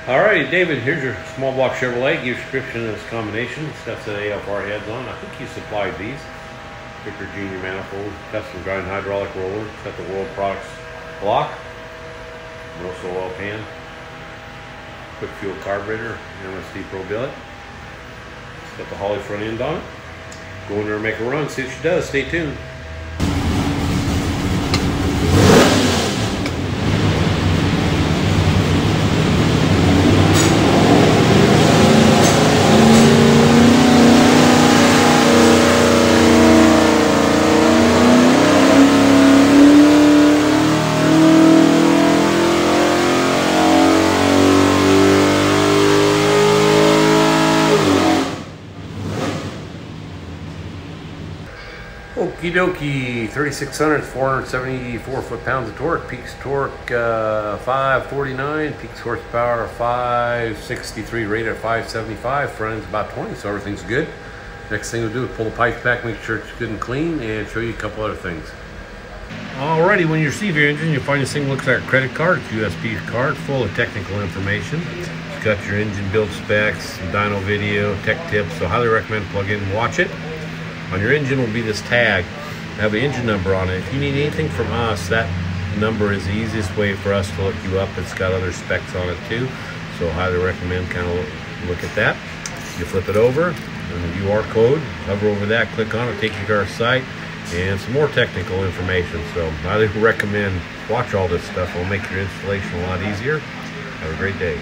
Alrighty, David, here's your small block Chevrolet. Give your description of this combination. It's got the AFR heads on. I think you supplied these. Victor Junior manifold, custom grind hydraulic roller. It's got the World Products block, Rosso oil pan, quick fuel carburetor, MSD Pro billet. It's got the Holley front end on it. Go in there and make a run, see what she does. Stay tuned. Okie dokie, 3600, 474 foot-pounds of torque, peaks torque 549, peaks horsepower 563, rated at 575, front end's about 20, so everything's good. Next thing we'll do is pull the pipes back, make sure it's good and clean, and show you a couple other things. Alrighty, when you receive your engine, you'll find this thing looks like a credit card. It's a USB card full of technical information. It's got your engine build specs, some dyno video, tech tips, so highly recommend plug in and watch it. On your engine will be this tag. Have an engine number on it. If you need anything from us, that number is the easiest way for us to look you up. It's got other specs on it too, so highly recommend kind of look at that. You flip it over, and the QR code, hover over that, click on it, take you to our site, and some more technical information. So highly recommend watch all this stuff. It'll make your installation a lot easier. Have a great day.